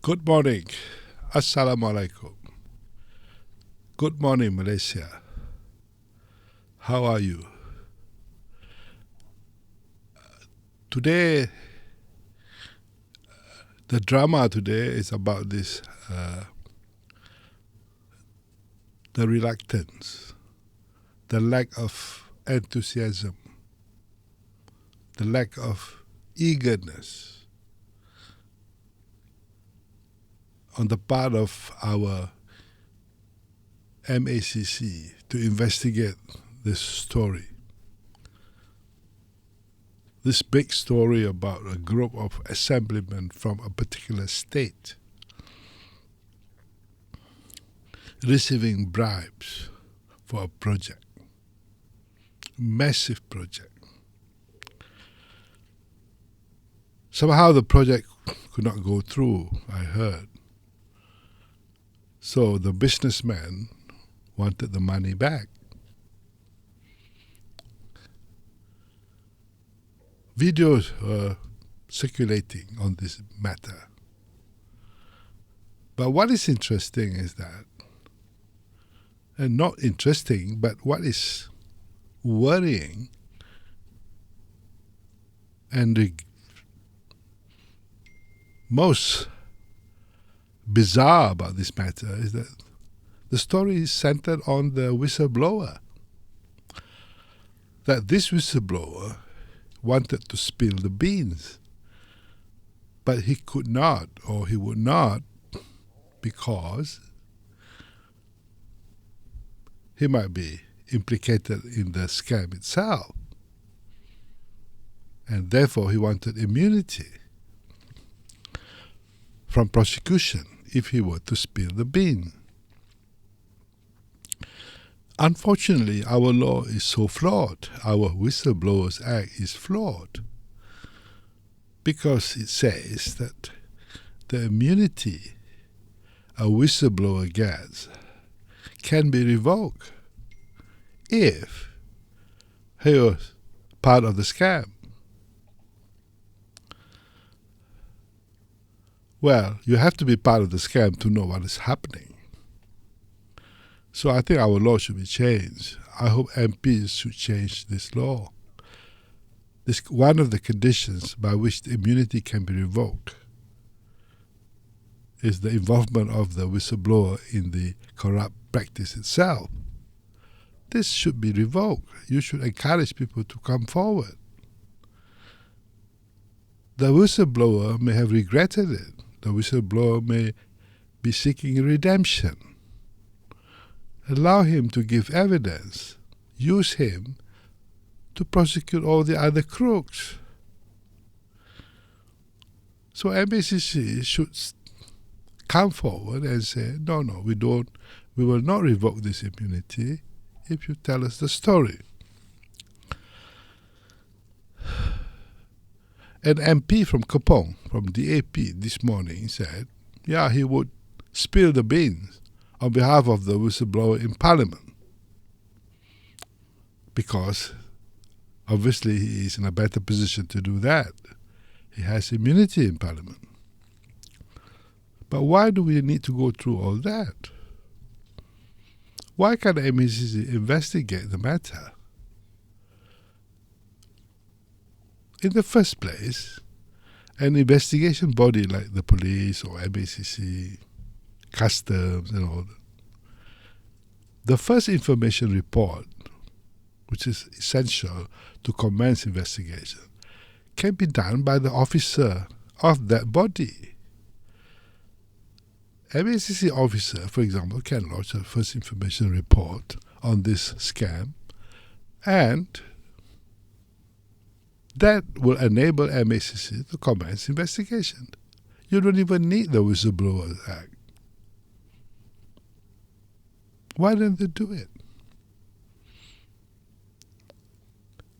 Good morning. Assalamualaikum. Good morning, Malaysia. How are you? Today, the drama today is about this, the reluctance, the lack of enthusiasm, the lack of eagerness on the part of our MACC to investigate this story. This big story about a group of assemblymen from a particular state receiving bribes for a project, massive project. Somehow the project could not go through, I heard. So the businessman wanted the money back. Videos were circulating on this matter. But what is interesting is that, and not interesting, but what is worrying and the most bizarre about this matter is that the story is centered on the whistleblower. That this whistleblower wanted to spill the beans, but he could not, or he would not, because he might be implicated in the scam itself, and therefore he wanted immunity from prosecution if he were to spill the bean. Unfortunately, our law is so flawed. Our Whistleblowers Act is flawed because it says that the immunity a whistleblower gets can be revoked if he was part of the scam. Well, you have to be part of the scam to know what is happening. So I think our law should be changed. I hope MPs should change this law. This one of the conditions by which the immunity can be revoked is the involvement of the whistleblower in the corrupt practice itself. This should be revoked. You should encourage people to come forward. The whistleblower may have regretted it. The whistleblower may be seeking redemption. Allow him to give evidence. Use him to prosecute all the other crooks. So MACC should come forward and say, no, we will not revoke this immunity if you tell us the story. An MP from Kepong, from DAP this morning said, he would spill the beans on behalf of the whistleblower in Parliament, because obviously he is in a better position to do that. He has immunity in Parliament. But why do we need to go through all that? Why can't the MACC investigate the matter? In the first place, an investigation body like the police or MACC, customs and all that, the first information report, which is essential to commence investigation, can be done by the officer of that body. MACC officer, for example, can launch a first information report on this scam, and that will enable MACC to commence investigation. You don't even need the Whistleblowers Act. Why don't they do it?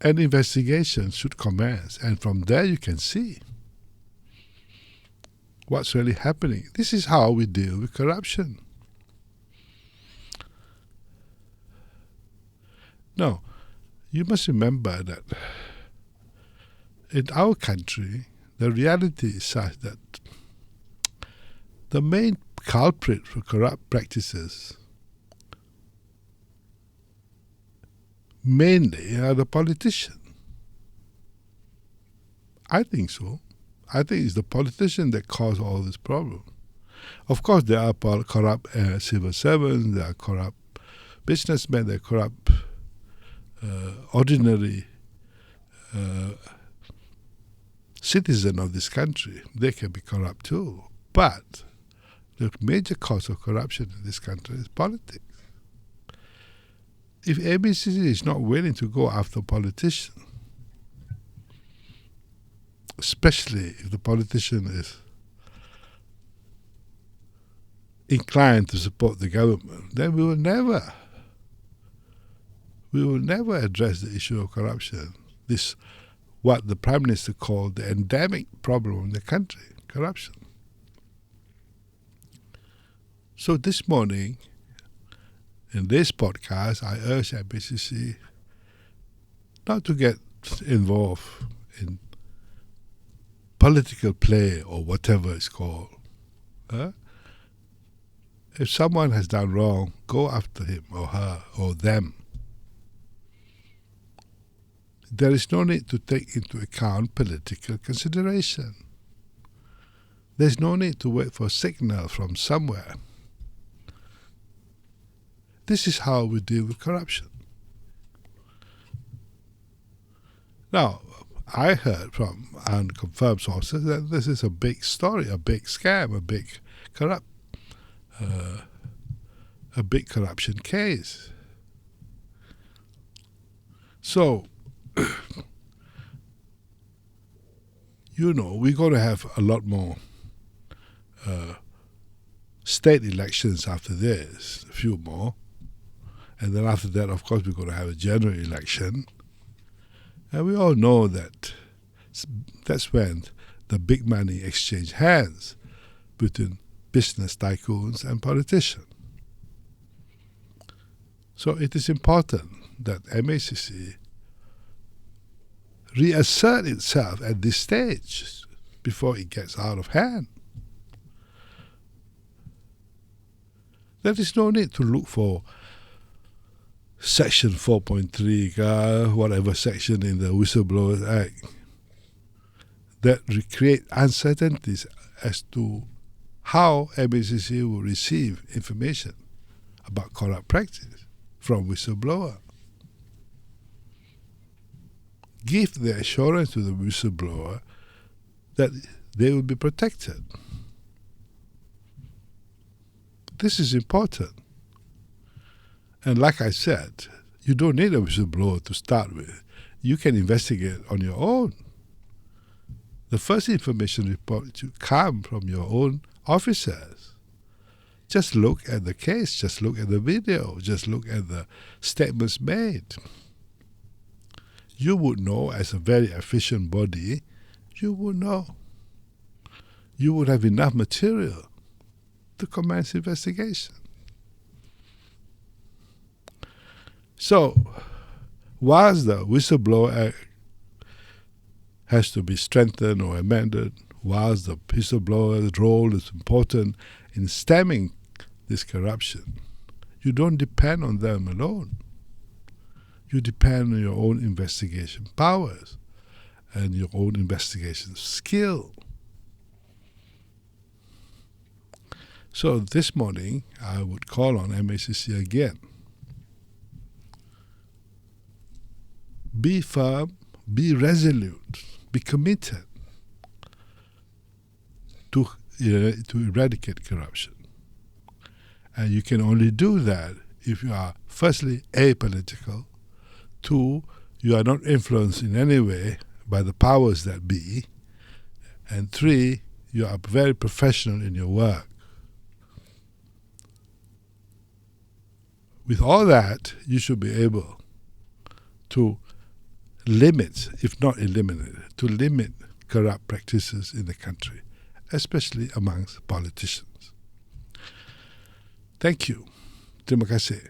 An investigation should commence, and from there you can see what's really happening. This is how we deal with corruption. Now, you must remember that in our country, the reality is such that the main culprit for corrupt practices mainly are the politicians. I think so. I think it's the politicians that cause all this problem. Of course, there are corrupt civil servants, there are corrupt businessmen, there are corrupt ordinary citizen of this country. They can be corrupt too. But the major cause of corruption in this country is politics. If MACC is not willing to go after politicians, especially if the politician is inclined to support the government, then we will never address the issue of corruption. This, what the Prime Minister called the endemic problem in the country, corruption. So this morning, in this podcast, I urge MACC not to get involved in political play or whatever it's called. If someone has done wrong, go after him or her or them. There is no need to take into account political consideration. There's no need to wait for a signal from somewhere. This is how we deal with corruption. Now, I heard from unconfirmed sources that this is a big story, a big scam, a big corruption case. So, we're going to have a lot more state elections after this, a few more. And then after that, of course, we're going to have a general election. And we all know that that's when the big money exchange hands between business tycoons and politicians. So it is important that MACC reassert itself at this stage before it gets out of hand. There is no need to look for Section 4.3, whatever section in the Whistleblower Act, that create uncertainties as to how MACC will receive information about corrupt practice from whistleblower. Give the assurance to the whistleblower that they will be protected. This is important. And like I said, you don't need a whistleblower to start with. You can investigate on your own. The first information report should come from your own officers. Just look at the case, just look at the video, just look at the statements made. You would know, as a very efficient body, you would know. You would have enough material to commence investigation. So, whilst the Whistleblower Act has to be strengthened or amended, whilst the whistleblower's role is important in stemming this corruption, you don't depend on them alone. You depend on your own investigation powers and your own investigation skill. So this morning, I would call on MACC again. Be firm, be resolute, be committed to eradicate corruption. And you can only do that if you are, firstly, apolitical, two, you are not influenced in any way by the powers that be, and three, you are very professional in your work. With all that, you should be able to limit, if not eliminate, to limit corrupt practices in the country, especially amongst politicians. Thank you. Terima kasih.